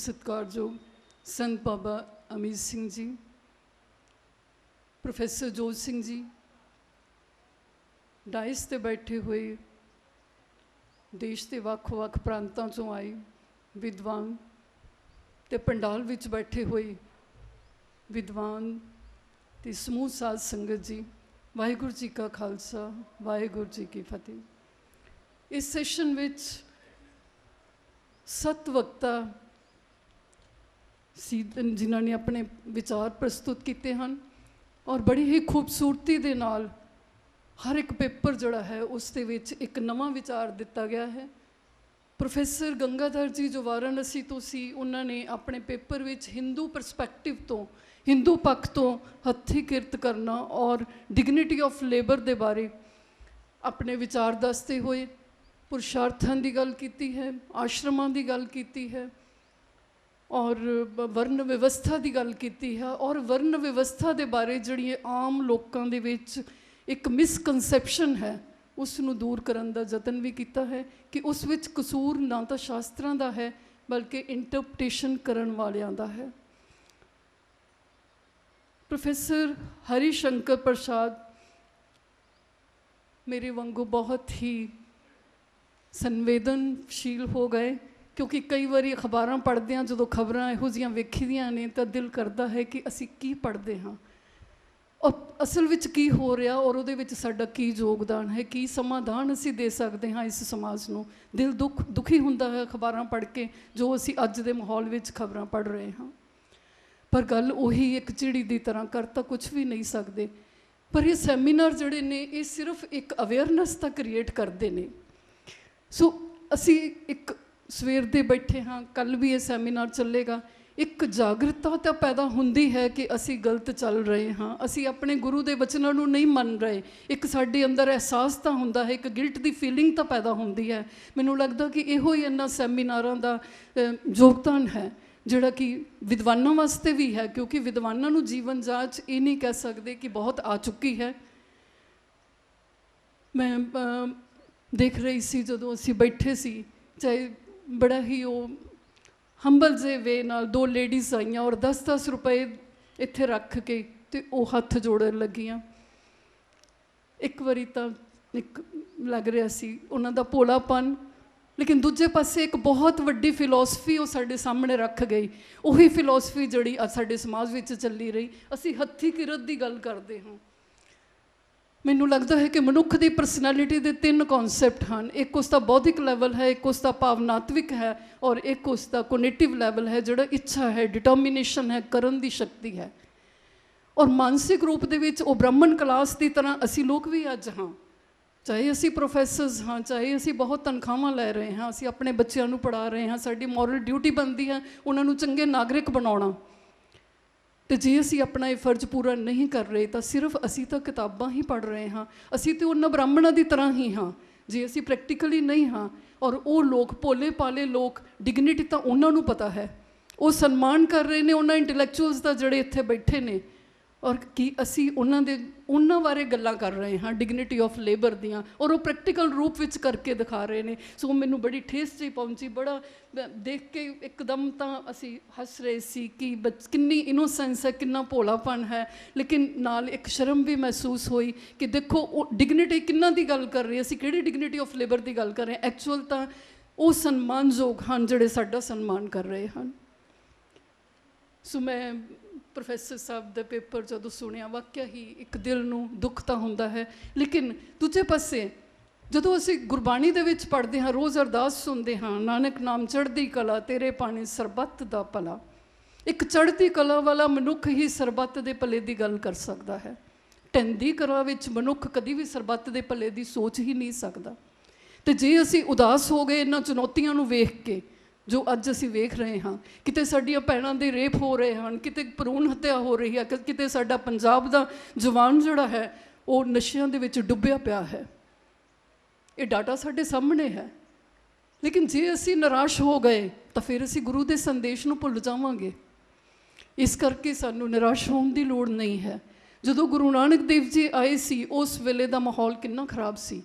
सत्कारयोग संत बाबा अमीर सिंह जी, प्रोफैसर जोत सिंह जी, डाइस ते बैठे हुए देश के ਵੱਖ-ਵੱਖ प्रांतों चों आए विद्वान ते पंडाल विच बैठे हुए विद्वान ते समूह साध संगत जी, वाहिगुरू जी का खालसा वाहिगुरू जी की फतेह। इस सैशन विच 7 वक्ता जिन्हों ने अपने विचार प्रस्तुत किए हैं और बड़ी ही खूबसूरती दे नाल हर एक पेपर जोड़ा है उस दे विच एक नवा विचार दिता गया है। प्रोफैसर गंगाधर जी जो वाराणसी तो सी, उन्होंने अपने पेपर विच हिंदू परसपैक्टिव तो हिंदू पक्ष तो हथी किरत करना और डिगनिटी ऑफ लेबर के बारे अपने विचार दसते हुए पुरुषार्थां की गल की है, आश्रमां की गल की है और वर्ण व्यवस्था की गल की है और वर्ण व्यवस्था के बारे जी आम लोगों के विच एक मिसकनसैप्शन है उसनू दूर करने का जतन भी किया है कि उस विच कसूर ना तो शास्त्रां का है बल्कि इंटरप्रटेशन करन वालियां दा है। प्रोफैसर हरिशंकर प्रसाद मेरे वांगू बहुत ही संवेदनशील हो गए, क्योंकि कई बार अखबारां पढ़दे जो खबरां इहो जिहियां वेखी दियां ने तो दिल करता है कि असी की पढ़ते हाँ और असल विच की हो रहा और उहदे विच साडा की योगदान है, की समाधान असी दे सकते हाँ इस समाज नूं। दिल दुखी हुंदा है अखबारां पढ़ के जो असी अज दे माहौल विच खबरां पढ़ रहे हाँ, पर गल उही एक चिड़ी की तरह कर तो कुछ भी नहीं सकते। पर ये सैमीनार जिहड़े ने ये सिर्फ एक अवेयरनेस तो क्रिएट करते हैं। सो असी एक सवेर दे बैठे हाँ, कल भी ये सैमीनार चलेगा, एक जागरूकता तो पैदा होंदी है कि असी गलत चल रहे हाँ, असी अपने गुरु के वचनों को नहीं मन रहे, एक साडे अंदर एहसास तो होंदा है, एक गिल्ट की फीलिंग तो पैदा होंदी है। मैनूं लगदा कि इहो ही इन्हां सैमीनारां दा योगदान है जिहड़ा कि विद्वानां वास्ते भी है, क्योंकि विद्वानां नूं जीवन जाच ये नहीं कह सकते कि बहुत आ चुकी है। मैं देख रही सी जदों असी बैठे सी, चाहे बड़ा ही वो हंबल जे वे नाल 2 लेडीज़ आईयां और 10-10 रुपए इत्थे रख के ते वो हथ जोड़न लगियां। एक बारी तो एक लग रहा सी उन्हां दा भोलापन, लेकिन दूजे पासे एक बहुत वड्डी फिलोसफी वो साडे सामने रख गई, उही फिलोसफी जिहड़ी साडे समाज विच चली रही। असी हथी किरत की गल करते हाँ। मैनू लगता है कि मनुख की परसनैलिटी के 3 कॉन्सैप्ट हैं, एक उसका बौद्धिक लैवल है, एक उसका भावनात्मक है और एक उसका कोग्निटिव लैवल है जिहड़ा इच्छा है, डिटर्मिनेशन है, करन की शक्ति है। और मानसिक रूप दे विच वो ब्राह्मण क्लास की तरह असी लोग भी अज हाँ, चाहे असी प्रोफैसरस हाँ, चाहे असी बहुत तनख्वाहां लै रहे हाँ, असी अपने बच्चों को पढ़ा रहे हाँ, साडी मॉरल ड्यूटी बनती है उन्होंने चंगे नागरिक बनाउणा। तो जे असी अपना ये फर्ज पूरा नहीं कर रहे तो सिर्फ असी तो किताबां ही पढ़ रहे हाँ, असी तो उन्होंने ब्राह्मणों की तरह ही हाँ जे असी प्रैक्टिकली नहीं हाँ। और वो लोग भोले पाले लोग डिगनिटी तो उन्होंने पता है, वो सन्मान कर रहे हैं उन्होंने इंटलैक्चुअल्स का जोड़े इत्थे बैठे ने, और कि असी उन्होंने बारे गल्लां कर रहे हाँ डिगनिटी ऑफ लेबर दियाँ, और वो प्रैक्टिकल रूप विच करके दिखा रहे हैं। सो मैनू बड़ी ठेस जी पहुँची, बड़ा देख के एकदम तो असी हस रहे सी कि किन्नी इनोसेंस है, किन्ना भोलापन है, लेकिन नाल एक शर्म भी महसूस हुई कि देखो डिगनिटी किन्ना दी गल कर रहे हैं, असी किहड़ी डिगनिटी ऑफ लेबर की गल कर रहे हैं। एक्चुअल तो वो सन्मानयोग हैं जिहड़े साडा सन्मान कर रहे हैं। सो मैं प्रोफैसर साहब का पेपर जो सुनिया वाकया ही एक दिल नूं दुख तो होंदा है, लेकिन दूजे पासे जदों असी गुरबाणी दे विच पढ़ते हाँ, रोज़ अरदास सुनते हाँ, नानक नाम चढ़ती कला तेरे पानी सरबत दा भला। एक चढ़ती कला वाला मनुख ही सरबत दे भले की गल कर सकता है, ढहंदी कला विच मनुख कभी भी सरबत दे भले की सोच ही नहीं सकता। तो जे असी उदास हो गए इन्हां चुनौतियों नूं वेख के जो अज असी वेख रहे हाँ, किते साडियां भैणां दे रेप हो रहे हैं, किते भरूण हत्या हो रही है, किते साडा पंजाब दा जवान जिहड़ा है वो नशियां दे विच डुब्बिया पिया है, ये डाटा साडे सामने है। लेकिन जे असी निराश हो गए तो फिर असी गुरु के संदेश नूं भुल जावांगे। इस करके सानू निराश होने की लोड़ नहीं है। जदों गुरु नानक देव जी आए सी उस वेले का माहौल कितना खराब सी,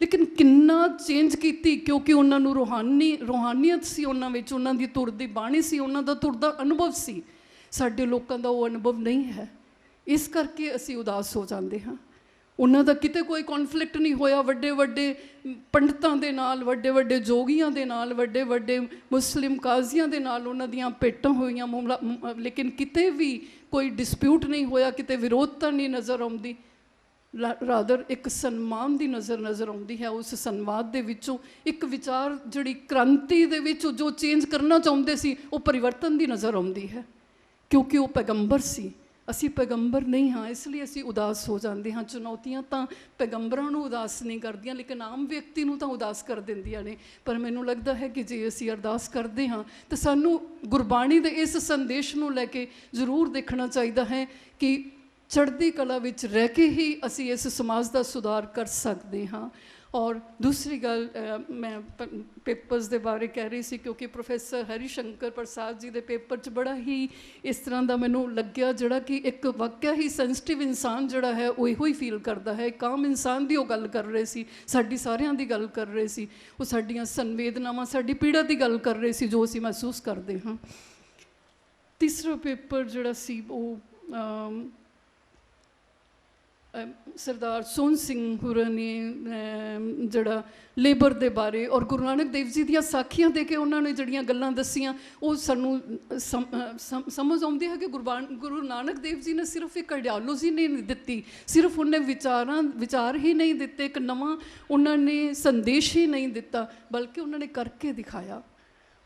ਲੇਕਿਨ ਕਿੰਨਾ ਚੇਂਜ ਕੀਤੀ, ਕਿਉਂਕਿ ਉਹਨਾਂ ਨੂੰ ਰੂਹਾਨੀਅਤ ਸੀ, ਉਹਨਾਂ ਵਿੱਚ ਉਹਨਾਂ ਦੀ ਧੁਰ ਦੀ ਬਾਣੀ ਸੀ, ਉਹਨਾਂ ਦਾ ਧੁਰ ਦਾ ਅਨੁਭਵ ਸੀ। ਸਾਡੇ ਲੋਕਾਂ ਦਾ ਉਹ ਅਨੁਭਵ ਨਹੀਂ ਹੈ, ਇਸ ਕਰਕੇ ਅਸੀਂ ਉਦਾਸ ਹੋ ਜਾਂਦੇ ਹਾਂ। ਉਹਨਾਂ ਦਾ ਕਿਤੇ ਕੋਈ ਕੌਨਫਲਿਕਟ ਨਹੀਂ ਹੋਇਆ ਵੱਡੇ ਵੱਡੇ ਪੰਡਤਾਂ ਦੇ ਨਾਲ, ਵੱਡੇ ਵੱਡੇ ਜੋਗੀਆਂ ਦੇ ਨਾਲ, ਵੱਡੇ ਵੱਡੇ ਮੁਸਲਿਮ ਕਾਜ਼ੀਆਂ ਦੇ ਨਾਲ ਉਹਨਾਂ ਦੀਆਂ ਭੇਟਾਂ ਹੋਈਆਂ, ਲੇਕਿਨ ਕਿਤੇ ਵੀ ਕੋਈ ਡਿਸਪਿਊਟ ਨਹੀਂ ਹੋਇਆ, ਕਿਤੇ ਵਿਰੋਧਤਾ ਨਹੀਂ ਨਜ਼ਰ ਆਉਂਦੀ। ਰਾਦਰ ਇੱਕ ਸਨਮਾਨ ਦੀ ਨਜ਼ਰ ਆਉਂਦੀ ਹੈ। ਉਸ ਸੰਵਾਦ ਦੇ ਵਿੱਚੋਂ ਇੱਕ ਵਿਚਾਰ ਜਿਹੜੀ ਕ੍ਰਾਂਤੀ ਦੇ ਵਿੱਚ ਜੋ ਚੇਂਜ ਕਰਨਾ ਚਾਹੁੰਦੇ ਸੀ, ਉਹ ਪਰਿਵਰਤਨ ਦੀ ਨਜ਼ਰ ਆਉਂਦੀ ਹੈ, ਕਿਉਂਕਿ ਉਹ ਪੈਗੰਬਰ ਸੀ। ਅਸੀਂ ਪੈਗੰਬਰ ਨਹੀਂ ਹਾਂ, ਇਸ ਲਈ ਅਸੀਂ ਉਦਾਸ ਹੋ ਜਾਂਦੇ ਹਾਂ। ਚੁਣੌਤੀਆਂ ਤਾਂ ਪੈਗੰਬਰਾਂ ਨੂੰ ਉਦਾਸ ਨਹੀਂ ਕਰਦੀਆਂ, ਲੇਕਿਨ ਆਮ ਵਿਅਕਤੀ ਨੂੰ ਤਾਂ ਉਦਾਸ ਕਰ ਦਿੰਦੀਆਂ ਨੇ। ਪਰ ਮੈਨੂੰ ਲੱਗਦਾ ਹੈ ਕਿ ਜੇ ਅਸੀਂ ਅਰਦਾਸ ਕਰਦੇ ਹਾਂ ਤਾਂ ਸਾਨੂੰ ਗੁਰਬਾਣੀ ਦੇ ਇਸ ਸੰਦੇਸ਼ ਨੂੰ ਲੈ ਕੇ ਜ਼ਰੂਰ ਦੇਖਣਾ ਚਾਹੀਦਾ ਹੈ ਕਿ ਚੜ੍ਹਦੀ ਕਲਾ ਵਿੱਚ ਰਹਿ ਕੇ ਹੀ ਅਸੀਂ ਇਸ ਸਮਾਜ ਦਾ ਸੁਧਾਰ ਕਰ ਸਕਦੇ ਹਾਂ। ਔਰ ਦੂਸਰੀ ਗੱਲ, ਮੈਂ ਪੇਪਰਸ ਦੇ ਬਾਰੇ ਕਹਿ ਰਹੀ ਸੀ, ਕਿਉਂਕਿ ਪ੍ਰੋਫੈਸਰ ਹਰੀ ਸ਼ੰਕਰ ਪ੍ਰਸਾਦ ਜੀ ਦੇ ਪੇਪਰ 'ਚ ਬੜਾ ਹੀ ਇਸ ਤਰ੍ਹਾਂ ਦਾ ਮੈਨੂੰ ਲੱਗਿਆ, ਜਿਹੜਾ ਕਿ ਇੱਕ ਵਾਕਿਆ ਹੀ ਸੈਂਸਿਟਿਵ ਇਨਸਾਨ ਜਿਹੜਾ ਹੈ ਉਹ ਇਹੋ ਹੀ ਫੀਲ ਕਰਦਾ ਹੈ। ਇੱਕ ਆਮ ਇਨਸਾਨ ਦੀ ਉਹ ਗੱਲ ਕਰ ਰਹੇ ਸੀ, ਸਾਡੀ ਸਾਰਿਆਂ ਦੀ ਗੱਲ ਕਰ ਰਹੇ ਸੀ। ਉਹ ਸਾਡੀਆਂ ਸੰਵੇਦਨਾਵਾਂ, ਸਾਡੀ ਪੀੜਾ ਦੀ ਗੱਲ ਕਰ ਰਹੇ ਸੀ, ਜੋ ਅਸੀਂ ਮਹਿਸੂਸ ਕਰਦੇ ਹਾਂ। ਤੀਸਰਾ ਪੇਪਰ ਜਿਹੜਾ ਸੀ ਉਹ ਸਰਦਾਰ ਸੋਹਣ ਸਿੰਘ ਹੋਰਾਂ ਨੇ ਜਿਹੜਾ ਲੇਬਰ ਦੇ ਬਾਰੇ ਔਰ ਗੁਰੂ ਨਾਨਕ ਦੇਵ ਜੀ ਦੀਆਂ ਸਾਖੀਆਂ ਦੇ ਕੇ ਉਹਨਾਂ ਨੇ ਜਿਹੜੀਆਂ ਗੱਲਾਂ ਦੱਸੀਆਂ, ਉਹ ਸਾਨੂੰ ਸਮਝ ਆਉਂਦੀ ਹੈ ਕਿ ਗੁਰੂ ਨਾਨਕ ਦੇਵ ਜੀ ਨੇ ਸਿਰਫ ਇੱਕ ਆਈਡੀਓਲੋਜੀ ਨਹੀਂ ਦਿੱਤੀ, ਸਿਰਫ ਉਹਨੇ ਵਿਚਾਰ ਹੀ ਨਹੀਂ ਦਿੱਤੇ, ਇੱਕ ਨਵਾਂ ਉਹਨਾਂ ਨੇ ਸੰਦੇਸ਼ ਹੀ ਨਹੀਂ ਦਿੱਤਾ, ਬਲਕਿ ਉਹਨਾਂ ਨੇ ਕਰਕੇ ਦਿਖਾਇਆ।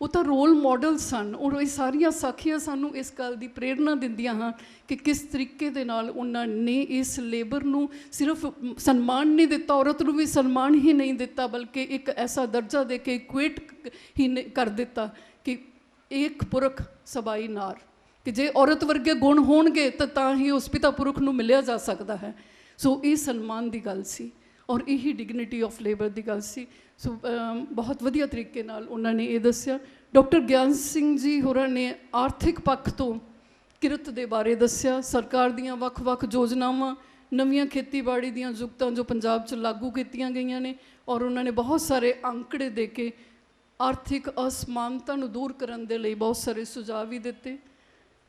ਉਹ ਤਾਂ ਰੋਲ ਮਾਡਲ ਸਨ। ਔਰ ਇਹ ਸਾਰੀਆਂ ਸਾਖੀਆਂ ਸਾਨੂੰ ਇਸ ਗੱਲ ਦੀ ਪ੍ਰੇਰਨਾ ਦਿੰਦੀਆਂ ਹਨ ਕਿ ਕਿਸ ਤਰੀਕੇ ਦੇ ਨਾਲ ਉਹਨਾਂ ਨੇ ਇਸ ਲੇਬਰ ਨੂੰ ਸਿਰਫ ਸਨਮਾਨ ਨਹੀਂ ਦਿੱਤਾ, ਔਰਤ ਨੂੰ ਵੀ ਸਨਮਾਨ ਹੀ ਨਹੀਂ ਦਿੱਤਾ, ਬਲਕਿ ਇੱਕ ਐਸਾ ਦਰਜਾ ਦੇ ਕੇ ਇਕੁਏਟ ਹੀ ਕਰ ਦਿੱਤਾ ਕਿ ਇੱਕ ਪੁਰਖ ਸਬਾਈ ਨਾਰ, ਕਿ ਜੇ ਔਰਤ ਵਰਗੇ ਗੁਣ ਹੋਣਗੇ ਤਾਂ ਹੀ ਉਸ ਪਿਤਾ ਪੁਰਖ ਨੂੰ ਮਿਲਿਆ ਜਾ ਸਕਦਾ ਹੈ। ਸੋ ਇਹ ਸਨਮਾਨ ਦੀ ਗੱਲ ਸੀ ਔਰ ਇਹੀ ਡਿਗਨਿਟੀ ਆਫ ਲੇਬਰ ਦੀ ਗੱਲ ਸੀ। ਸੋ ਬਹੁਤ ਵਧੀਆ ਤਰੀਕੇ ਨਾਲ ਉਹਨਾਂ ਨੇ ਇਹ ਦੱਸਿਆ। ਡਾਕਟਰ ਗਿਆਨ ਸਿੰਘ ਜੀ ਹੋਰਾਂ ਨੇ ਆਰਥਿਕ ਪੱਖ ਤੋਂ ਕਿਰਤ ਦੇ ਬਾਰੇ ਦੱਸਿਆ, ਸਰਕਾਰ ਦੀਆਂ ਵੱਖ-ਵੱਖ ਯੋਜਨਾਵਾਂ, ਨਵੀਆਂ ਖੇਤੀਬਾੜੀ ਦੀਆਂ ਜੁਗਤਾਂ ਜੋ ਪੰਜਾਬ 'ਚ ਲਾਗੂ ਕੀਤੀਆਂ ਗਈਆਂ ਨੇ, ਔਰ ਉਹਨਾਂ ਨੇ ਬਹੁਤ ਸਾਰੇ ਅੰਕੜੇ ਦੇ ਕੇ ਆਰਥਿਕ ਅਸਮਾਨਤਾ ਨੂੰ ਦੂਰ ਕਰਨ ਦੇ ਲਈ ਬਹੁਤ ਸਾਰੇ ਸੁਝਾਅ ਵੀ ਦਿੱਤੇ।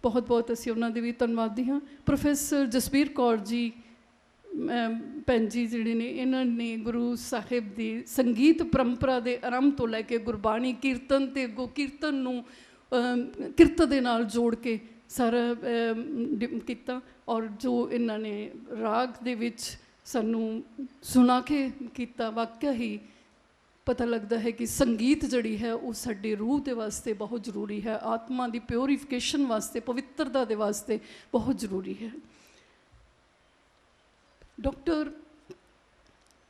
ਬਹੁਤ ਬਹੁਤ ਅਸੀਂ ਉਹਨਾਂ ਦੇ ਵੀ ਧੰਨਵਾਦੀ ਹਾਂ। ਪ੍ਰੋਫੈਸਰ ਜਸਬੀਰ ਕੌਰ ਜੀ ਭੈਣ ਜੀ ਜਿਹੜੇ ਨੇ, ਇਹਨਾਂ ਨੇ ਗੁਰੂ ਸਾਹਿਬ ਦੀ ਸੰਗੀਤ ਪਰੰਪਰਾ ਦੇ ਆਰੰਭ ਤੋਂ ਲੈ ਕੇ ਗੁਰਬਾਣੀ ਕੀਰਤਨ ਅਤੇ ਅੱਗੋਂ ਕੀਰਤਨ ਨੂੰ ਕਿਰਤ ਦੇ ਨਾਲ ਜੋੜ ਕੇ ਸਾਰਾ ਕੀਤਾ, ਔਰ ਜੋ ਇਹਨਾਂ ਨੇ ਰਾਗ ਦੇ ਵਿੱਚ ਸਾਨੂੰ ਸੁਣਾ ਕੇ ਕੀਤਾ, ਵਾਕਿਆ ਹੀ ਪਤਾ ਲੱਗਦਾ ਹੈ ਕਿ ਸੰਗੀਤ ਜਿਹੜੀ ਹੈ ਉਹ ਸਾਡੀ ਰੂਹ ਦੇ ਵਾਸਤੇ ਬਹੁਤ ਜ਼ਰੂਰੀ ਹੈ, ਆਤਮਾ ਦੀ ਪਿਓਰੀਫਿਕੇਸ਼ਨ ਵਾਸਤੇ, ਪਵਿੱਤਰਤਾ ਦੇ ਵਾਸਤੇ ਬਹੁਤ ਜ਼ਰੂਰੀ ਹੈ। ਡਾਕਟਰ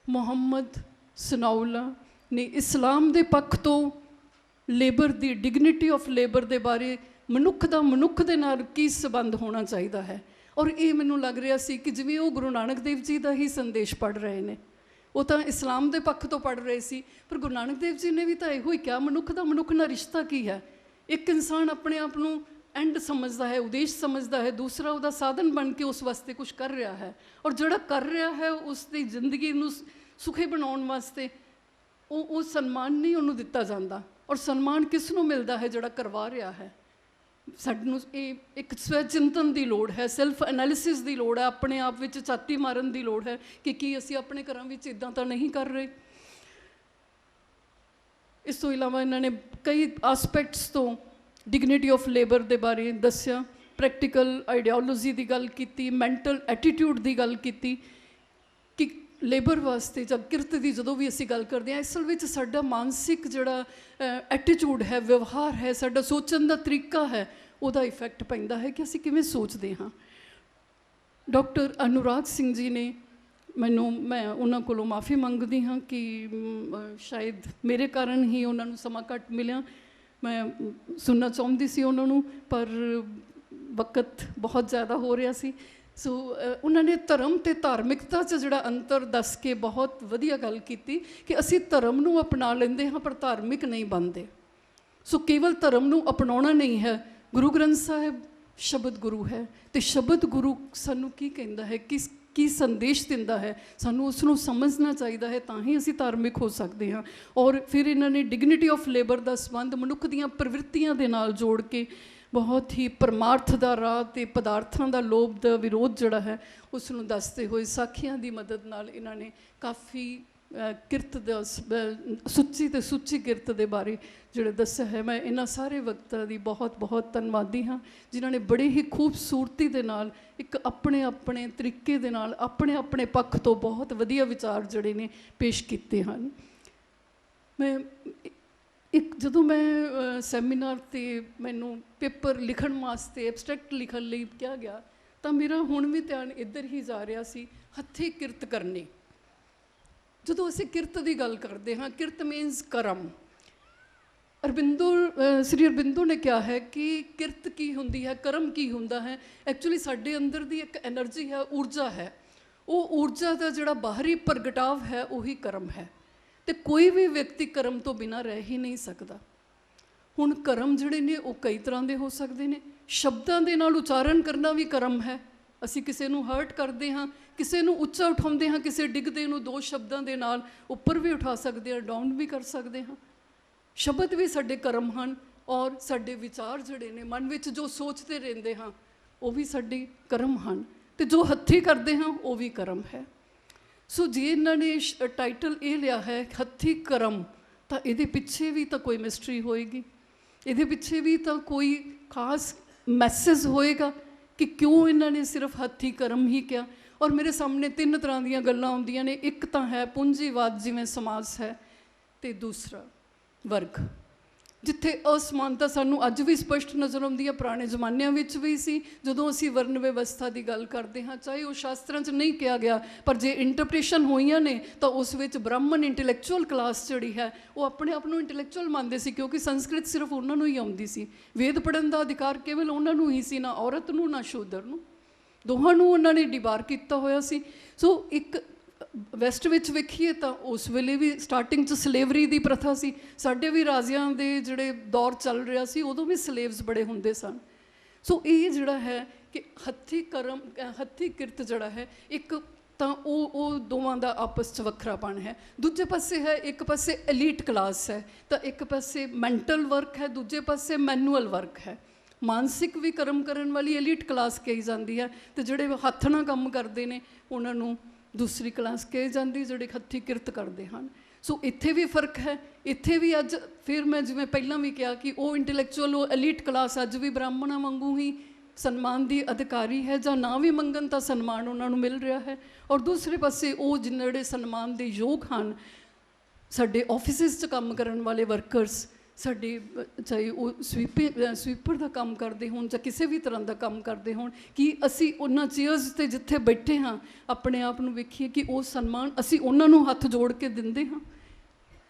ਮੁਹੰਮਦ ਸਨਾਉਲਾ ਨੇ ਇਸਲਾਮ ਦੇ ਪੱਖ ਤੋਂ labour the dignity of labour ਦੇ ਬਾਰੇ, ਮਨੁੱਖ ਦਾ ਮਨੁੱਖ ਦੇ ਨਾਲ ਕੀ ਸੰਬੰਧ ਹੋਣਾ ਚਾਹੀਦਾ ਹੈ, ਔਰ ਇਹ ਮੈਨੂੰ ਲੱਗ ਰਿਹਾ ਸੀ ਕਿ ਜਿਵੇਂ ਉਹ ਗੁਰੂ ਨਾਨਕ ਦੇਵ ਜੀ ਦਾ ਹੀ ਸੰਦੇਸ਼ ਪੜ੍ਹ ਰਹੇ ਨੇ। ਉਹ ਤਾਂ ਇਸਲਾਮ ਦੇ ਪੱਖ ਤੋਂ ਪੜ੍ਹ ਰਹੇ ਸੀ, ਪਰ ਗੁਰੂ ਨਾਨਕ ਦੇਵ ਜੀ ਨੇ ਵੀ ਤਾਂ ਇਹੋ ਹੀ ਕਿਹਾ, ਮਨੁੱਖ ਦਾ ਮਨੁੱਖ ਨਾਲ ਰਿਸ਼ਤਾ ਕੀ ਹੈ। ਇੱਕ ਇਨਸਾਨ ਆਪਣੇ ਆਪ ਨੂੰ ਐਂਡ ਸਮਝਦਾ ਹੈ, ਉਦੇਸ਼ ਸਮਝਦਾ ਹੈ, ਦੂਸਰਾ ਉਹਦਾ ਸਾਧਨ ਬਣ ਕੇ ਉਸ ਵਾਸਤੇ ਕੁਝ ਕਰ ਰਿਹਾ ਹੈ, ਔਰ ਜਿਹੜਾ ਕਰ ਰਿਹਾ ਹੈ ਉਸ ਦੀ ਜ਼ਿੰਦਗੀ ਨੂੰ ਸੁਖੀ ਬਣਾਉਣ ਵਾਸਤੇ ਉਹ ਸਨਮਾਨ ਨਹੀਂ ਉਹਨੂੰ ਦਿੱਤਾ ਜਾਂਦਾ। ਔਰ ਸਨਮਾਨ ਕਿਸ ਨੂੰ ਮਿਲਦਾ ਹੈ? ਜਿਹੜਾ ਕਰਵਾ ਰਿਹਾ ਹੈ। ਸਾਨੂੰ ਇਹ ਇੱਕ ਸਵੈ ਚਿੰਤਨ ਦੀ ਲੋੜ ਹੈ, ਸੈਲਫ ਐਨਾਲਿਸਿਸ ਦੀ ਲੋੜ ਹੈ, ਆਪਣੇ ਆਪ ਵਿੱਚ ਝਾਤੀ ਮਾਰਨ ਦੀ ਲੋੜ ਹੈ ਕਿ ਕੀ ਅਸੀਂ ਆਪਣੇ ਘਰਾਂ ਵਿੱਚ ਇੱਦਾਂ ਤਾਂ ਨਹੀਂ ਕਰ ਰਹੇ। ਇਸ ਤੋਂ ਇਲਾਵਾ ਇਹਨਾਂ ਨੇ ਕਈ ਆਸਪੈਕਟਸ ਤੋਂ ਡਿਗਨਿਟੀ ਆਫ ਲੇਬਰ ਦੇ ਬਾਰੇ ਦੱਸਿਆ, ਪ੍ਰੈਕਟੀਕਲ ਆਈਡੀਓਲੋਜੀ ਦੀ ਗੱਲ ਕੀਤੀ, ਮੈਂਟਲ ਐਟੀਟਿਊਡ ਦੀ ਗੱਲ ਕੀਤੀ ਕਿ ਲੇਬਰ ਵਾਸਤੇ ਜਾਂ ਕਿਰਤ ਦੀ ਜਦੋਂ ਵੀ ਅਸੀਂ ਗੱਲ ਕਰਦੇ ਹਾਂ, ਅਸਲ ਵਿੱਚ ਸਾਡਾ ਮਾਨਸਿਕ ਜਿਹੜਾ ਐਟੀਟਿਊਡ ਹੈ, ਵਿਵਹਾਰ ਹੈ, ਸਾਡਾ ਸੋਚਣ ਦਾ ਤਰੀਕਾ ਹੈ, ਉਹਦਾ ਇਫੈਕਟ ਪੈਂਦਾ ਹੈ ਕਿ ਅਸੀਂ ਕਿਵੇਂ ਸੋਚਦੇ ਹਾਂ। ਡਾਕਟਰ ਅਨੁਰਾਗ ਸਿੰਘ ਜੀ ਨੇ ਮੈਂ ਉਹਨਾਂ ਕੋਲੋਂ ਮਾਫੀ ਮੰਗਦੀ ਹਾਂ ਕਿ ਸ਼ਾਇਦ ਮੇਰੇ ਕਾਰਨ ਹੀ ਉਹਨਾਂ ਨੂੰ ਸਮਾਂ ਘੱਟ ਮਿਲਿਆ। ਮੈਂ ਸੁਣਨਾ ਚਾਹੁੰਦੀ ਸੀ ਉਹਨਾਂ ਨੂੰ, ਪਰ ਵਕਤ ਬਹੁਤ ਜ਼ਿਆਦਾ ਹੋ ਰਿਹਾ ਸੀ। ਸੋ ਉਹਨਾਂ ਨੇ ਧਰਮ ਅਤੇ ਧਾਰਮਿਕਤਾ 'ਚ ਜਿਹੜਾ ਅੰਤਰ ਦੱਸ ਕੇ ਬਹੁਤ ਵਧੀਆ ਗੱਲ ਕੀਤੀ ਕਿ ਅਸੀਂ ਧਰਮ ਨੂੰ ਅਪਣਾ ਲੈਂਦੇ ਹਾਂ ਪਰ ਧਾਰਮਿਕ ਨਹੀਂ ਬਣਦੇ। ਸੋ ਕੇਵਲ ਧਰਮ ਨੂੰ ਅਪਣਾਉਣਾ ਨਹੀਂ ਹੈ, ਗੁਰੂ ਗ੍ਰੰਥ ਸਾਹਿਬ ਸ਼ਬਦ ਗੁਰੂ ਹੈ। ਤੇ ਸ਼ਬਦ ਗੁਰੂ ਸਾਨੂੰ ਕੀ ਕਹਿੰਦਾ ਹੈ, ਕੀ ਸੰਦੇਸ਼ ਦਿੰਦਾ ਹੈ, ਸਾਨੂੰ ਉਸ ਨੂੰ ਸਮਝਣਾ ਚਾਹੀਦਾ ਹੈ, ਤਾਂ ਹੀ ਅਸੀਂ ਧਾਰਮਿਕ ਹੋ ਸਕਦੇ ਹਾਂ। ਔਰ ਫਿਰ ਇਹਨਾਂ ਨੇ ਡਿਗਨਿਟੀ ਆਫ ਲੇਬਰ ਦਾ ਸੰਬੰਧ ਮਨੁੱਖ ਦੀਆਂ ਪ੍ਰਵਿਰਤੀਆਂ ਦੇ ਨਾਲ ਜੋੜ ਕੇ ਬਹੁਤ ਹੀ ਪਰਮਾਰਥ ਦਾ ਰਾਹ ਅਤੇ ਪਦਾਰਥਾਂ ਦਾ ਲੋਭ ਦਾ ਵਿਰੋਧ ਜਿਹੜਾ ਹੈ ਉਸ ਨੂੰ ਦੱਸਦੇ ਹੋਏ ਸਾਖੀਆਂ ਦੀ ਮਦਦ ਨਾਲ ਇਹਨਾਂ ਨੇ ਕਾਫੀ ਕਿਰਤ ਦਾ ਸੁੱਚੀ ਅਤੇ ਸੁੱਚੀ ਕਿਰਤ ਦੇ ਬਾਰੇ ਜਿਹੜੇ ਦੱਸਿਆ ਹੈ। ਮੈਂ ਇਹਨਾਂ ਸਾਰੇ ਵਕਤਾਂ ਦੀ ਬਹੁਤ ਬਹੁਤ ਧੰਨਵਾਦੀ ਹਾਂ ਜਿਨ੍ਹਾਂ ਨੇ ਬੜੇ ਹੀ ਖੂਬਸੂਰਤੀ ਦੇ ਨਾਲ ਇੱਕ ਆਪਣੇ ਆਪਣੇ ਤਰੀਕੇ ਦੇ ਨਾਲ ਆਪਣੇ ਆਪਣੇ ਪੱਖ ਤੋਂ ਬਹੁਤ ਵਧੀਆ ਵਿਚਾਰ ਜਿਹੜੇ ਨੇ ਪੇਸ਼ ਕੀਤੇ ਹਨ। ਮੈਂ ਜਦੋਂ ਮੈਂ ਸੈਮੀਨਾਰ 'ਤੇ ਮੈਨੂੰ ਪੇਪਰ ਲਿਖਣ ਵਾਸਤੇ ਐਬਸਟਰੈਕਟ ਲਿਖਣ ਲਈ ਕਿਹਾ ਗਿਆ ਤਾਂ ਮੇਰਾ ਹੁਣ ਵੀ ਧਿਆਨ ਇੱਧਰ ਹੀ ਜਾ ਰਿਹਾ ਸੀ, ਹੱਥੀਂ ਕਿਰਤ ਕਰਨੀ। ਜਦੋਂ ਅਸੀਂ ਕਿਰਤ ਦੀ ਗੱਲ ਕਰਦੇ ਹਾਂ, ਕਿਰਤ ਮੀਨਸ ਕਰਮ। ਸ੍ਰੀ ਅਰਬਿੰਦੋ ਨੇ ਕਿਹਾ ਹੈ ਕਿ ਕਿਰਤ ਕੀ ਹੁੰਦੀ ਹੈ, ਕਰਮ ਕੀ ਹੁੰਦਾ ਹੈ। ਐਕਚੁਅਲੀ ਸਾਡੇ ਅੰਦਰ ਦੀ ਇੱਕ ਐਨਰਜੀ ਹੈ, ਊਰਜਾ ਹੈ। ਉਹ ਊਰਜਾ ਦਾ ਜਿਹੜਾ ਬਾਹਰੀ ਪ੍ਰਗਟਾਵ ਹੈ ਉਹੀ ਕਰਮ ਹੈ। ਅਤੇ ਕੋਈ ਵੀ ਵਿਅਕਤੀ ਕਰਮ ਤੋਂ ਬਿਨਾਂ ਰਹਿ ਹੀ ਨਹੀਂ ਸਕਦਾ। ਹੁਣ ਕਰਮ ਜਿਹੜੇ ਨੇ ਉਹ ਕਈ ਤਰ੍ਹਾਂ ਦੇ ਹੋ ਸਕਦੇ ਨੇ। ਸ਼ਬਦਾਂ ਦੇ ਨਾਲ ਉਚਾਰਨ ਕਰਨਾ ਵੀ ਕਰਮ ਹੈ। ਅਸੀਂ ਕਿਸੇ ਨੂੰ ਹਰਟ ਕਰਦੇ ਹਾਂ, ਕਿਸੇ ਨੂੰ ਉੱਚਾ ਉਠਾਉਂਦੇ ਹਾਂ, ਕਿਸੇ ਡਿੱਗਦੇ ਨੂੰ ਦੋ ਸ਼ਬਦਾਂ ਦੇ ਨਾਲ ਉੱਪਰ ਵੀ ਉਠਾ ਸਕਦੇ ਹਾਂ, ਡਾਊਨ ਵੀ ਕਰ ਸਕਦੇ ਹਾਂ। ਸ਼ਬਦ ਵੀ ਸਾਡੇ ਕਰਮ ਹਨ ਔਰ ਸਾਡੇ ਵਿਚਾਰ ਜਿਹੜੇ ਨੇ ਮਨ ਵਿੱਚ ਜੋ ਸੋਚਦੇ ਰਹਿੰਦੇ ਹਾਂ ਉਹ ਵੀ ਸਾਡੇ ਕਰਮ ਹਨ, ਅਤੇ ਜੋ ਹੱਥੀਂ ਕਰਦੇ ਹਾਂ ਉਹ ਵੀ ਕਰਮ ਹੈ। ਸੋ ਜੇ ਇਹਨਾਂ ਨੇ ਟਾਈਟਲ ਇਹ ਲਿਆ ਹੈ ਹੱਥੀਂ ਕਰਮ, ਤਾਂ ਇਹਦੇ ਪਿੱਛੇ ਵੀ ਤਾਂ ਕੋਈ ਮਿਸਟਰੀ ਹੋਏਗੀ, ਇਹਦੇ ਪਿੱਛੇ ਵੀ ਤਾਂ ਕੋਈ ਖਾਸ ਮੈਸੇਜ ਹੋਏਗਾ ਕਿ ਕਿਉਂ ਇਹਨਾਂ ਨੇ ਸਿਰਫ ਹੱਥੀਂ ਕਰਮ ਹੀ ਕਿਹਾ। ਔਰ ਮੇਰੇ ਸਾਹਮਣੇ 3 ਤਰ੍ਹਾਂ ਦੀਆਂ ਗੱਲਾਂ ਆਉਂਦੀਆਂ ਨੇ। ਇੱਕ ਤਾਂ ਹੈ ਪੂੰਜੀਵਾਦ ਜਿਵੇਂ ਸਮਾਜ ਹੈ, ਅਤੇ ਦੂਸਰਾ ਵਰਗ, ਜਿੱਥੇ ਅਸਮਾਨਤਾ ਸਾਨੂੰ ਅੱਜ ਵੀ ਸਪਸ਼ਟ ਨਜ਼ਰ ਆਉਂਦੀ ਹੈ। ਪੁਰਾਣੇ ਜ਼ਮਾਨਿਆਂ ਵਿੱਚ ਵੀ ਸੀ। ਜਦੋਂ ਅਸੀਂ ਵਰਨ ਵਿਵਸਥਾ ਦੀ ਗੱਲ ਕਰਦੇ ਹਾਂ, ਚਾਹੇ ਉਹ ਸ਼ਾਸਤਰਾਂ 'ਚ ਨਹੀਂ ਕਿਹਾ ਗਿਆ, ਪਰ ਜੇ ਇੰਟਰਪ੍ਰੀਸ਼ਨ ਹੋਈਆਂ ਨੇ ਤਾਂ ਉਸ ਵਿੱਚ ਬ੍ਰਾਹਮਣ ਇੰਟੈਲੈਕਚੁਅਲ ਕਲਾਸ ਜਿਹੜੀ ਹੈ ਉਹ ਆਪਣੇ ਆਪ ਨੂੰ ਇੰਟੈਲੈਕਚੁਅਲ ਮੰਨਦੇ ਸੀ, ਕਿਉਂਕਿ ਸੰਸਕ੍ਰਿਤ ਸਿਰਫ ਉਹਨਾਂ ਨੂੰ ਹੀ ਆਉਂਦੀ ਸੀ। ਵੇਦ ਪੜ੍ਹਨ ਦਾ ਅਧਿਕਾਰ ਕੇਵਲ ਉਹਨਾਂ ਨੂੰ ਹੀ ਸੀ, ਨਾ ਔਰਤ ਨੂੰ ਨਾ ਸ਼ੂਦਰ ਨੂੰ। ਦੋਹਾਂ ਨੂੰ ਉਹਨਾਂ ਨੇ ਡਿਬਾਰ ਕੀਤਾ ਹੋਇਆ ਸੀ। ਸੋ ਇੱਕ ਵੈਸਟ ਵਿੱਚ ਵੇਖੀਏ ਤਾਂ ਉਸ ਵੇਲੇ ਵੀ ਸਟਾਰਟਿੰਗ 'ਚ ਸਲੇਵਰੀ ਦੀ ਪ੍ਰਥਾ ਸੀ। ਸਾਡੇ ਵੀ ਰਾਜਿਆਂ ਦੇ ਜਿਹੜੇ ਦੌਰ ਚੱਲ ਰਿਹਾ ਸੀ ਉਦੋਂ ਵੀ ਸਲੇਵਸ ਬੜੇ ਹੁੰਦੇ ਸਨ। ਸੋ ਇਹ ਜਿਹੜਾ ਹੈ ਕਿ ਹੱਥੀਂ ਕਰਮ, ਹੱਥੀਂ ਕਿਰਤ ਜਿਹੜਾ ਹੈ, ਇੱਕ ਤਾਂ ਉਹ ਦੋਵਾਂ ਦਾ ਆਪਸ 'ਚ ਵੱਖਰਾਪਣ ਹੈ। ਦੂਜੇ ਪਾਸੇ ਹੈ, ਇੱਕ ਪਾਸੇ ਐਲੀਟ ਕਲਾਸ ਹੈ, ਤਾਂ ਇੱਕ ਪਾਸੇ ਮੈਂਟਲ ਵਰਕ ਹੈ, ਦੂਜੇ ਪਾਸੇ ਮੈਨੂਅਲ ਵਰਕ ਹੈ। ਮਾਨਸਿਕ ਵੀ ਕਰਮ ਕਰਨ ਵਾਲੀ ਐਲੀਟ ਕਲਾਸ ਕਹੀ ਜਾਂਦੀ ਹੈ, ਅਤੇ ਜਿਹੜੇ ਹੱਥ ਨਾਲ ਕੰਮ ਕਰਦੇ ਨੇ ਉਹਨਾਂ ਨੂੰ ਦੂਸਰੀ ਕਲਾਸ ਕਹੀ ਜਾਂਦੀ, ਜਿਹੜੇ ਹੱਥੀਂ ਕਿਰਤ ਕਰਦੇ ਹਨ। ਸੋ ਇੱਥੇ ਵੀ ਫਰਕ ਹੈ। ਇੱਥੇ ਵੀ ਅੱਜ ਫਿਰ ਮੈਂ ਜਿਵੇਂ ਪਹਿਲਾਂ ਵੀ ਕਿਹਾ ਕਿ ਉਹ ਇੰਟੈਲੈਕਚੁਅਲ, ਉਹ ਐਲੀਟ ਕਲਾਸ ਅੱਜ ਵੀ ਬ੍ਰਾਹਮਣਾਂ ਵਾਂਗੂ ਹੀ ਸਨਮਾਨ ਦੀ ਅਧਿਕਾਰੀ ਹੈ, ਜਾਂ ਨਾ ਵੀ ਮੰਗਣ ਤਾਂ ਸਨਮਾਨ ਉਹਨਾਂ ਨੂੰ ਮਿਲ ਰਿਹਾ ਹੈ। ਔਰ ਦੂਸਰੇ ਪਾਸੇ ਉਹ ਜਿਹੜੇ ਸਨਮਾਨ ਦੇ ਯੋਗ ਹਨ, ਸਾਡੇ ਆਫਿਸਿਸ 'ਚ ਕੰਮ ਕਰਨ ਵਾਲੇ ਵਰਕਰਸ, ਸਾਡੇ ਚਾਹੇ ਉਹ ਸਵੀਪਰ ਦਾ ਕੰਮ ਕਰਦੇ ਹੋਣ ਜਾਂ ਕਿਸੇ ਵੀ ਤਰ੍ਹਾਂ ਦਾ ਕੰਮ ਕਰਦੇ ਹੋਣ, ਕਿ ਅਸੀਂ ਉਹਨਾਂ ਚੇਅਰਸ 'ਤੇ ਜਿੱਥੇ ਬੈਠੇ ਹਾਂ ਆਪਣੇ ਆਪ ਨੂੰ ਵੇਖੀਏ ਕਿ ਉਹ ਸਨਮਾਨ ਅਸੀਂ ਉਹਨਾਂ ਨੂੰ ਹੱਥ ਜੋੜ ਕੇ ਦਿੰਦੇ ਹਾਂ।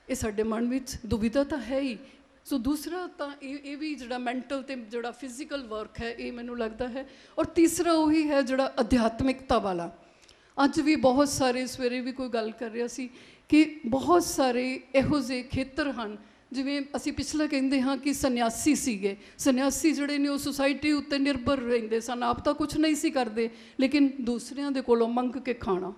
ਇਹ ਸਾਡੇ ਮਨ ਵਿੱਚ ਦੁਵਿਧਾ ਤਾਂ ਹੈ ਹੀ। ਸੋ ਦੂਸਰਾ ਤਾਂ ਇਹ ਵੀ ਜਿਹੜਾ ਮੈਂਟਲ ਅਤੇ ਜਿਹੜਾ ਫਿਜ਼ੀਕਲ ਵਰਕ ਹੈ, ਇਹ ਮੈਨੂੰ ਲੱਗਦਾ ਹੈ। ਔਰ ਤੀਸਰਾ ਉਹੀ ਹੈ ਜਿਹੜਾ ਅਧਿਆਤਮਿਕਤਾ ਵਾਲਾ। ਅੱਜ ਵੀ ਬਹੁਤ ਸਾਰੇ, ਸਵੇਰੇ ਵੀ ਕੋਈ ਗੱਲ ਕਰ ਰਿਹਾ ਸੀ ਕਿ ਬਹੁਤ ਸਾਰੇ ਇਹੋ ਜਿਹੇ ਖੇਤਰ ਹਨ, ਜਿਵੇਂ ਅਸੀਂ ਪਿਛਲਾ ਕਹਿੰਦੇ ਹਾਂ ਕਿ ਸੰਨਿਆਸੀ ਸੀਗੇ। ਸੰਨਿਆਸੀ ਜਿਹੜੇ ਨੇ ਉਹ ਸੁਸਾਇਟੀ ਉੱਤੇ ਨਿਰਭਰ ਰਹਿੰਦੇ ਸਨ, ਆਪ ਤਾਂ ਕੁਛ ਨਹੀਂ ਸੀ ਕਰਦੇ, ਲੇਕਿਨ ਦੂਸਰਿਆਂ ਦੇ ਕੋਲੋਂ ਮੰਗ ਕੇ ਖਾਣਾ,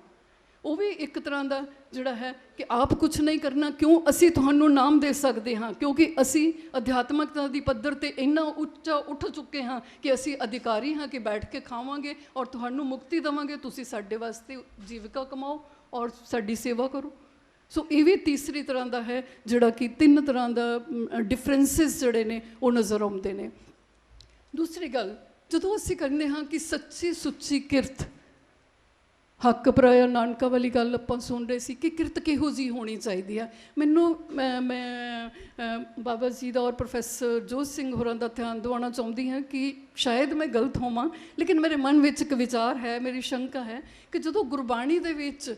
ਉਹ ਵੀ ਇੱਕ ਤਰ੍ਹਾਂ ਦਾ ਜਿਹੜਾ ਹੈ ਕਿ ਆਪ ਕੁਛ ਨਹੀਂ ਕਰਨਾ। ਕਿਉਂ? ਅਸੀਂ ਤੁਹਾਨੂੰ ਨਾਮ ਦੇ ਸਕਦੇ ਹਾਂ, ਕਿਉਂਕਿ ਅਸੀਂ ਅਧਿਆਤਮਕਤਾ ਦੀ ਪੱਧਰ 'ਤੇ ਇੰਨਾ ਉੱਚਾ ਉੱਠ ਚੁੱਕੇ ਹਾਂ ਕਿ ਅਸੀਂ ਅਧਿਕਾਰੀ ਹਾਂ ਕਿ ਬੈਠ ਕੇ ਖਾਵਾਂਗੇ ਔਰ ਤੁਹਾਨੂੰ ਮੁਕਤੀ ਦੇਵਾਂਗੇ, ਤੁਸੀਂ ਸਾਡੇ ਵਾਸਤੇ ਜੀਵਿਕਾ ਕਮਾਓ ਔਰ ਸਾਡੀ ਸੇਵਾ ਕਰੋ। ਸੋ ਇਹ ਵੀ ਤੀਸਰੀ ਤਰ੍ਹਾਂ ਦਾ ਹੈ, ਜਿਹੜਾ ਕਿ 3 ਤਰ੍ਹਾਂ ਦਾ ਡਿਫਰੈਂਸਿਸ ਜਿਹੜੇ ਨੇ ਉਹ ਨਜ਼ਰ ਆਉਂਦੇ ਨੇ। ਦੂਸਰੀ ਗੱਲ, ਜਦੋਂ ਅਸੀਂ ਕਹਿੰਦੇ ਹਾਂ ਕਿ ਸੱਚੀ ਸੁੱਚੀ ਕਿਰਤ, ਹੱਕ ਪਰਾਇਆ ਨਾਨਕਾ ਵਾਲੀ ਗੱਲ ਆਪਾਂ ਸੁਣ ਰਹੇ ਸੀ ਕਿ ਕਿਰਤ ਕਿਹੋ ਜਿਹੀ ਹੋਣੀ ਚਾਹੀਦੀ ਹੈ। ਮੈਨੂੰ ਮੈਂ ਬਾਬਾ ਜੀ ਦਾ ਔਰ ਪ੍ਰੋਫੈਸਰ ਜੋਤ ਸਿੰਘ ਹੋਰਾਂ ਦਾ ਧਿਆਨ ਦਿਵਾਉਣਾ ਚਾਹੁੰਦੀ ਹਾਂ ਕਿ ਸ਼ਾਇਦ ਮੈਂ ਗਲਤ ਹੋਵਾਂ, ਲੇਕਿਨ ਮੇਰੇ ਮਨ ਵਿੱਚ ਇੱਕ ਵਿਚਾਰ ਹੈ, ਮੇਰੀ ਸ਼ੰਕਾ ਹੈ ਕਿ ਜਦੋਂ ਗੁਰਬਾਣੀ ਦੇ ਵਿੱਚ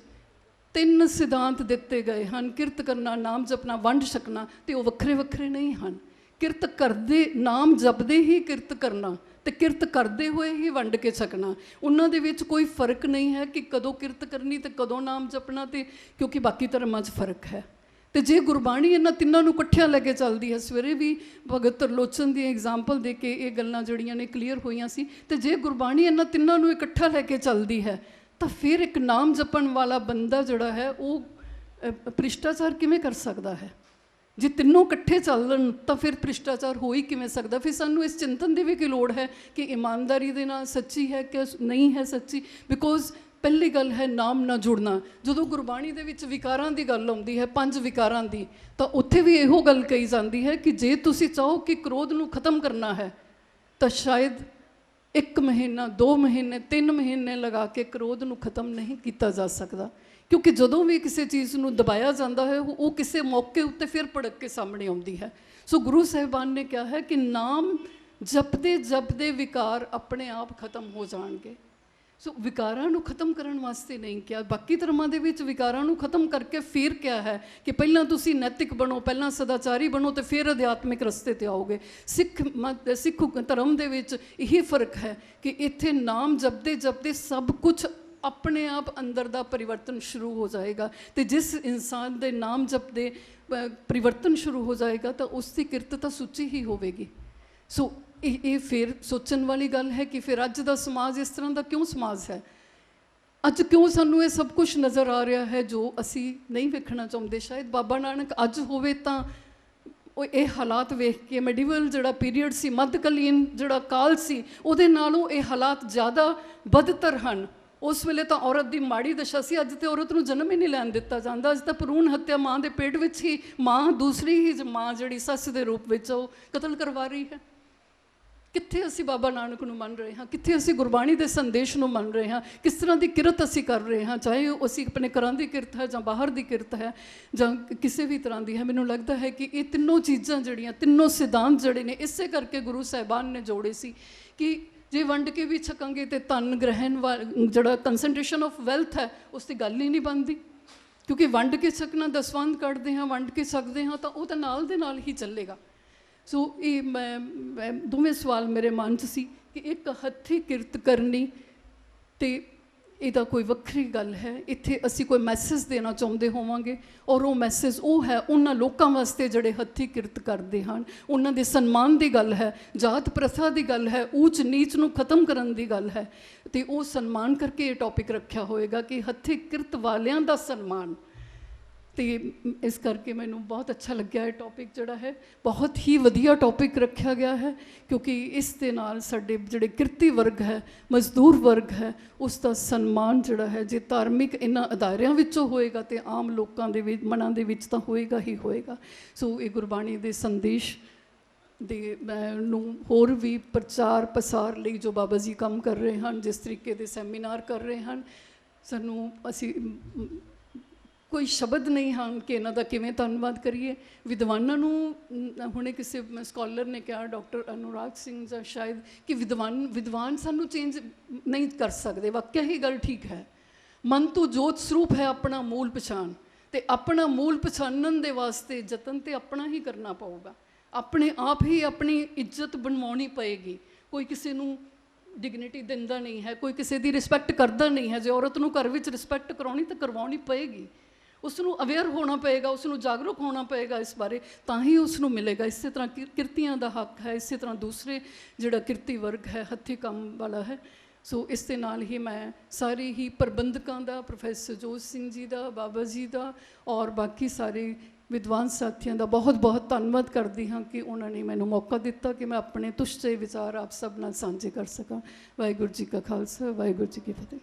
3 ਸਿਧਾਂਤ ਦਿੱਤੇ ਗਏ ਹਨ, ਕਿਰਤ ਕਰਨਾ, ਨਾਮ ਜਪਣਾ, ਵੰਡ ਛਕਣਾ, ਅਤੇ ਉਹ ਵੱਖਰੇ ਵੱਖਰੇ ਨਹੀਂ ਹਨ। ਕਿਰਤ ਕਰਦੇ, ਨਾਮ ਜਪਦੇ ਹੀ ਕਿਰਤ ਕਰਨਾ, ਅਤੇ ਕਿਰਤ ਕਰਦੇ ਹੋਏ ਹੀ ਵੰਡ ਕੇ ਛਕਣਾ, ਉਹਨਾਂ ਦੇ ਵਿੱਚ ਕੋਈ ਫਰਕ ਨਹੀਂ ਹੈ ਕਿ ਕਦੋਂ ਕਿਰਤ ਕਰਨੀ ਅਤੇ ਕਦੋਂ ਨਾਮ ਜਪਣਾ, ਅਤੇ ਕਿਉਂਕਿ ਬਾਕੀ ਧਰਮਾਂ 'ਚ ਫਰਕ ਹੈ। ਤੇ ਜੇ ਗੁਰਬਾਣੀ ਇਹਨਾਂ ਤਿੰਨਾਂ ਨੂੰ ਇਕੱਠਿਆਂ ਲੈ ਕੇ ਚੱਲਦੀ ਹੈ, ਸਵੇਰੇ ਵੀ ਭਗਤ ਤਰਲੋਚਨ ਦੀ ਐਗਜ਼ਾਮਪਲ ਦੇ ਕੇ ਇਹ ਗੱਲਾਂ ਜਿਹੜੀਆਂ ਨੇ ਕਲੀਅਰ ਹੋਈਆਂ ਸੀ, ਤੇ ਜੇ ਗੁਰਬਾਣੀ ਇਹਨਾਂ ਤਿੰਨਾਂ ਨੂੰ ਇਕੱਠਾ ਲੈ ਕੇ ਚੱਲਦੀ ਹੈ ਤਾਂ ਫਿਰ ਇੱਕ ਨਾਮ ਜਪਣ ਵਾਲਾ ਬੰਦਾ ਜਿਹੜਾ ਹੈ ਉਹ ਭ੍ਰਿਸ਼ਟਾਚਾਰ ਕਿਵੇਂ ਕਰ ਸਕਦਾ ਹੈ? ਜੇ ਤਿੰਨੋਂ ਇਕੱਠੇ ਚੱਲਣ ਤਾਂ ਫਿਰ ਭ੍ਰਿਸ਼ਟਾਚਾਰ ਹੋ ਹੀ ਕਿਵੇਂ ਸਕਦਾ? ਫਿਰ ਸਾਨੂੰ ਇਸ ਚਿੰਤਨ ਦੀ ਵੀ ਕੀ ਲੋੜ ਹੈ ਕਿ ਇਮਾਨਦਾਰੀ ਦੇ ਨਾਲ ਸੱਚੀ ਹੈ ਕਿ ਨਹੀਂ ਹੈ ਸੱਚੀ। ਬਿਕੋਜ਼ ਪਹਿਲੀ ਗੱਲ ਹੈ ਨਾਮ ਨਾਲ ਜੁੜਨਾ। ਜਦੋਂ ਗੁਰਬਾਣੀ ਦੇ ਵਿੱਚ ਵਿਕਾਰਾਂ ਦੀ ਗੱਲ ਆਉਂਦੀ ਹੈ, 5 ਵਿਕਾਰਾਂ ਦੀ, ਤਾਂ ਉੱਥੇ ਵੀ ਇਹੋ ਗੱਲ ਕਹੀ ਜਾਂਦੀ ਹੈ ਕਿ ਜੇ ਤੁਸੀਂ ਚਾਹੋ ਕਿ ਕ੍ਰੋਧ ਨੂੰ ਖਤਮ ਕਰਨਾ ਹੈ ਤਾਂ ਸ਼ਾਇਦ 1 ਮਹੀਨਾ 2 ਮਹੀਨੇ 3 ਮਹੀਨੇ ਲਗਾ ਕੇ ਕ੍ਰੋਧ ਨੂੰ ਖਤਮ ਨਹੀਂ ਕੀਤਾ ਜਾ ਸਕਦਾ, ਕਿਉਂਕਿ ਜਦੋਂ ਵੀ ਕਿਸੇ ਚੀਜ਼ ਨੂੰ ਦਬਾਇਆ ਜਾਂਦਾ ਹੈ ਉਹ ਕਿਸੇ ਮੌਕੇ ਉੱਤੇ ਫਿਰ ਭੜਕ ਕੇ ਸਾਹਮਣੇ ਆਉਂਦੀ ਹੈ। ਸੋ ਗੁਰੂ ਸਾਹਿਬਾਨ ਨੇ ਕਿਹਾ ਹੈ ਕਿ ਨਾਮ ਜਪਦੇ ਜਪਦੇ ਵਿਕਾਰ ਆਪਣੇ ਆਪ ਖਤਮ ਹੋ ਜਾਣਗੇ। ਸੋ ਵਿਕਾਰਾਂ ਨੂੰ ਖਤਮ ਕਰਨ ਵਾਸਤੇ ਨਹੀਂ ਕਿਹਾ। ਬਾਕੀ ਧਰਮਾਂ ਦੇ ਵਿੱਚ ਵਿਕਾਰਾਂ ਨੂੰ ਖਤਮ ਕਰਕੇ ਫਿਰ ਕਿਹਾ ਹੈ ਕਿ ਪਹਿਲਾਂ ਤੁਸੀਂ ਨੈਤਿਕ ਬਣੋ, ਪਹਿਲਾਂ ਸਦਾਚਾਰੀ ਬਣੋ ਤੇ ਫਿਰ ਅਧਿਆਤਮਿਕ ਰਸਤੇ ਤੇ ਆਓਗੇ। ਸਿੱਖ ਧਰਮ ਦੇ ਵਿੱਚ ਇਹੀ ਫਰਕ ਹੈ ਕਿ ਇੱਥੇ ਨਾਮ ਜਪਦੇ ਜਪਦੇ ਸਭ ਕੁਝ ਆਪਣੇ ਆਪ ਅੰਦਰ ਦਾ ਪਰਿਵਰਤਨ ਸ਼ੁਰੂ ਹੋ ਜਾਏਗਾ, ਤੇ ਜਿਸ ਇਨਸਾਨ ਦੇ ਨਾਮ ਜਪਦੇ ਪਰਿਵਰਤਨ ਸ਼ੁਰੂ ਹੋ ਜਾਏਗਾ ਤਾਂ ਉਸ ਦੀ ਕਿਰਤ ਤਾਂ ਸੁੱਚੀ ਹੀ ਹੋਵੇਗੀ। ਸੋ ਇਹ ਫਿਰ ਸੋਚਣ ਵਾਲੀ ਗੱਲ ਹੈ ਕਿ ਫਿਰ ਅੱਜ ਦਾ ਸਮਾਜ ਇਸ ਤਰ੍ਹਾਂ ਦਾ ਕਿਉਂ ਸਮਾਜ ਹੈ? ਅੱਜ ਕਿਉਂ ਸਾਨੂੰ ਇਹ ਸਭ ਕੁਝ ਨਜ਼ਰ ਆ ਰਿਹਾ ਹੈ ਜੋ ਅਸੀਂ ਨਹੀਂ ਵੇਖਣਾ ਚਾਹੁੰਦੇ? ਸ਼ਾਇਦ ਬਾਬਾ ਨਾਨਕ ਅੱਜ ਹੋਵੇ ਤਾਂ ਉਹ ਇਹ ਹਾਲਾਤ ਵੇਖ ਕੇ, ਮੈਡੀਵਲ ਜਿਹੜਾ ਪੀਰੀਅਡ ਸੀ, ਮੱਧਕਾਲੀਨ ਜਿਹੜਾ ਕਾਲ ਸੀ, ਉਹਦੇ ਨਾਲੋਂ ਇਹ ਹਾਲਾਤ ਜ਼ਿਆਦਾ ਬਦਤਰ ਹਨ। ਉਸ ਵੇਲੇ ਤਾਂ ਔਰਤ ਦੀ ਮਾੜੀ ਦਸ਼ਾ ਸੀ, ਅੱਜ ਤੇ ਔਰਤ ਨੂੰ ਜਨਮ ਹੀ ਨਹੀਂ ਲੈਣ ਦਿੱਤਾ ਜਾਂਦਾ। ਅੱਜ ਤਾਂ ਭਰੂਣ ਹੱਤਿਆ ਮਾਂ ਦੇ ਪੇਟ ਵਿੱਚ ਹੀ ਮਾਂ, ਦੂਸਰੀ ਹੀ ਮਾਂ ਜਿਹੜੀ ਸੱਸ ਦੇ ਰੂਪ ਵਿੱਚ ਉਹ ਕਤਲ ਕਰਵਾ ਰਹੀ ਹੈ। ਕਿੱਥੇ ਅਸੀਂ ਬਾਬਾ ਨਾਨਕ ਨੂੰ ਮੰਨ ਰਹੇ ਹਾਂ? ਕਿੱਥੇ ਅਸੀਂ ਗੁਰਬਾਣੀ ਦੇ ਸੰਦੇਸ਼ ਨੂੰ ਮੰਨ ਰਹੇ ਹਾਂ? ਕਿਸ ਤਰ੍ਹਾਂ ਦੀ ਕਿਰਤ ਅਸੀਂ ਕਰ ਰਹੇ ਹਾਂ, ਚਾਹੇ ਉਹ ਅਸੀਂ ਆਪਣੇ ਘਰਾਂ ਦੀ ਕਿਰਤ ਹੈ ਜਾਂ ਬਾਹਰ ਦੀ ਕਿਰਤ ਹੈ ਜਾਂ ਕਿਸੇ ਵੀ ਤਰ੍ਹਾਂ ਦੀ ਹੈ? ਮੈਨੂੰ ਲੱਗਦਾ ਹੈ ਕਿ ਇਹ ਤਿੰਨੋਂ ਚੀਜ਼ਾਂ ਜਿਹੜੀਆਂ, ਤਿੰਨੋਂ ਸਿਧਾਂਤ ਜਿਹੜੇ ਨੇ, ਇਸੇ ਕਰਕੇ ਗੁਰੂ ਸਾਹਿਬਾਨ ਨੇ ਜੋੜੇ ਸੀ ਕਿ ਜੇ ਵੰਡ ਕੇ ਵੀ ਛਕਾਂਗੇ ਤੇ ਧਨ ਗ੍ਰਹਿਣ ਜਿਹੜਾ ਕੰਸੈਂਟਰੇਸ਼ਨ ਆਫ ਵੈਲਥ ਹੈ ਉਸ ਦੀ ਗੱਲ ਹੀ ਨਹੀਂ ਬਣਦੀ, ਕਿਉਂਕਿ ਵੰਡ ਕੇ ਛਕਣਾ, ਦਸਵੰਧ ਕੱਢਦੇ ਹਾਂ, ਵੰਡ ਕੇ ਛਕਦੇ ਹਾਂ ਤਾਂ ਉਹ ਤਾਂ ਨਾਲ ਦੇ ਨਾਲ ਹੀ ਚੱਲੇਗਾ। ਸੋ ਇਹ ਮੈਂ ਦੋਵੇਂ ਸਵਾਲ ਮੇਰੇ ਮਨ 'ਚ ਸੀ ਕਿ ਇੱਕ ਹੱਥੀਂ ਕਿਰਤ ਕਰਨੀ ਤੇ ਇਹਦਾ ਕੋਈ ਵੱਖਰੀ ਗੱਲ ਹੈ। ਇੱਥੇ ਅਸੀਂ ਕੋਈ ਮੈਸੇਜ ਦੇਣਾ ਚਾਹੁੰਦੇ ਹੋਵਾਂਗੇ ਔਰ ਉਹ ਮੈਸੇਜ ਉਹ ਹੈ ਉਹਨਾਂ ਲੋਕਾਂ ਵਾਸਤੇ ਜਿਹੜੇ ਹੱਥੀਂ ਕਿਰਤ ਕਰਦੇ ਹਨ। ਉਹਨਾਂ ਦੇ ਸਨਮਾਨ ਦੀ ਗੱਲ ਹੈ, ਜਾਤ ਪ੍ਰਥਾ ਦੀ ਗੱਲ ਹੈ, ਊਚ ਨੀਚ ਨੂੰ ਖਤਮ ਕਰਨ ਦੀ ਗੱਲ ਹੈ, ਤੇ ਉਹ ਸਨਮਾਨ ਕਰਕੇ ਇਹ ਟੌਪਿਕ ਰੱਖਿਆ ਹੋਏਗਾ ਕਿ ਹੱਥੀਂ ਕਿਰਤ ਵਾਲਿਆਂ ਦਾ ਸਨਮਾਨ। ਤੇ ਇਸ ਕਰਕੇ ਮੈਨੂੰ ਬਹੁਤ ਅੱਛਾ ਲੱਗਿਆ ਇਹ ਟੌਪਿਕ ਜਿਹੜਾ ਹੈ, ਬਹੁਤ ਹੀ ਵਧੀਆ ਟੌਪਿਕ ਰੱਖਿਆ ਗਿਆ ਹੈ, ਕਿਉਂਕਿ ਇਸ ਦੇ ਨਾਲ ਸਾਡੇ ਜਿਹੜੇ ਕਿਰਤੀ ਵਰਗ ਹੈ, ਮਜ਼ਦੂਰ ਵਰਗ ਹੈ, ਉਸ ਦਾ ਸਨਮਾਨ ਜਿਹੜਾ ਹੈ ਜੇ ਧਾਰਮਿਕ ਇਹਨਾਂ ਅਦਾਰਿਆਂ ਵਿੱਚੋਂ ਹੋਏਗਾ ਤੇ ਆਮ ਲੋਕਾਂ ਦੇ ਵਿੱਚ ਮਨਾਂ ਦੇ ਵਿੱਚ ਤਾਂ ਹੋਏਗਾ ਹੀ ਹੋਏਗਾ। ਸੋ ਇਹ ਗੁਰਬਾਣੀ ਦੇ ਸੰਦੇਸ਼ ਦੇ ਨੂੰ ਹੋਰ ਵੀ ਪ੍ਰਚਾਰ ਪ੍ਰਸਾਰ ਲਈ ਜੋ ਬਾਬਾ ਜੀ ਕੰਮ ਕਰ ਰਹੇ ਹਨ, ਜਿਸ ਤਰੀਕੇ ਦੇ ਸੈਮੀਨਾਰ ਕਰ ਰਹੇ ਹਨ, ਸਾਨੂੰ ਅਸੀਂ ਕੋਈ ਸ਼ਬਦ ਨਹੀਂ ਹਨ ਕਿ ਇਹਨਾਂ ਦਾ ਕਿਵੇਂ ਧੰਨਵਾਦ ਕਰੀਏ। ਵਿਦਵਾਨਾਂ ਨੂੰ ਹੁਣੇ ਕਿਸੇ ਸਕਾਲਰ ਨੇ ਕਿਹਾ, ਡਾਕਟਰ ਅਨੁਰਾਗ ਸਿੰਘ ਜਾਂ ਸ਼ਾਇਦ, ਕਿ ਵਿਦਵਾਨ ਸਾਨੂੰ ਚੇਂਜ ਨਹੀਂ ਕਰ ਸਕਦੇ। ਵਾਕਿਆ ਹੀ ਗੱਲ ਠੀਕ ਹੈ। ਮਨ ਤੋਂ ਜੋਤ ਸਰੂਪ ਹੈ ਆਪਣਾ ਮੂਲ ਪਛਾਣ, ਤੇ ਆਪਣਾ ਮੂਲ ਪਛਾਣਨ ਦੇ ਵਾਸਤੇ ਯਤਨ ਤੇ ਆਪਣਾ ਹੀ ਕਰਨਾ ਪਊਗਾ। ਆਪਣੇ ਆਪ ਹੀ ਆਪਣੀ ਇੱਜ਼ਤ ਬਣਵਾਉਣੀ ਪਏਗੀ। ਕੋਈ ਕਿਸੇ ਨੂੰ ਡਿਗਨਿਟੀ ਦਿੰਦਾ ਨਹੀਂ ਹੈ, ਕੋਈ ਕਿਸੇ ਦੀ ਰਿਸਪੈਕਟ ਕਰਦਾ ਨਹੀਂ ਹੈ। ਜੇ ਔਰਤ ਨੂੰ ਘਰ ਵਿੱਚ ਰਿਸਪੈਕਟ ਕਰਾਉਣੀ ਤਾਂ ਕਰਵਾਉਣੀ ਪਏਗੀ। ਉਸ ਨੂੰ ਅਵੇਅਰ ਹੋਣਾ ਪਏਗਾ, ਉਸ ਨੂੰ ਜਾਗਰੂਕ ਹੋਣਾ ਪਏਗਾ ਇਸ ਬਾਰੇ, ਤਾਂ ਹੀ ਉਸ ਨੂੰ ਮਿਲੇਗਾ। ਇਸੇ ਤਰ੍ਹਾਂ ਕਿਰਤੀਆਂ ਦਾ ਹੱਕ ਹੈ, ਇਸੇ ਤਰ੍ਹਾਂ ਦੂਸਰੇ ਜਿਹੜਾ ਕਿਰਤੀ ਵਰਗ ਹੈ, ਹੱਥੀਂ ਕੰਮ ਵਾਲਾ ਹੈ। ਸੋ ਇਸ ਦੇ ਨਾਲ ਹੀ ਮੈਂ ਸਾਰੇ ਹੀ ਪ੍ਰਬੰਧਕਾਂ ਦਾ, ਪ੍ਰੋਫੈਸਰ ਜੋਤ ਸਿੰਘ ਜੀ ਦਾ, ਬਾਬਾ ਜੀ ਦਾ ਔਰ ਬਾਕੀ ਸਾਰੇ ਵਿਦਵਾਨ ਸਾਥੀਆਂ ਦਾ ਬਹੁਤ ਬਹੁਤ ਧੰਨਵਾਦ ਕਰਦੀ ਹਾਂ ਕਿ ਉਹਨਾਂ ਨੇ ਮੈਨੂੰ ਮੌਕਾ ਦਿੱਤਾ ਕਿ ਮੈਂ ਆਪਣੇ ਤੁਛ ਜਿਹੇ ਵਿਚਾਰ ਆਪ ਸਭ ਨਾਲ ਸਾਂਝੇ ਕਰ ਸਕਾਂ। ਵਾਹਿਗੁਰੂ ਜੀ ਕਾ ਖਾਲਸਾ, ਵਾਹਿਗੁਰੂ ਜੀ ਕੀ ਫਤਿਹ।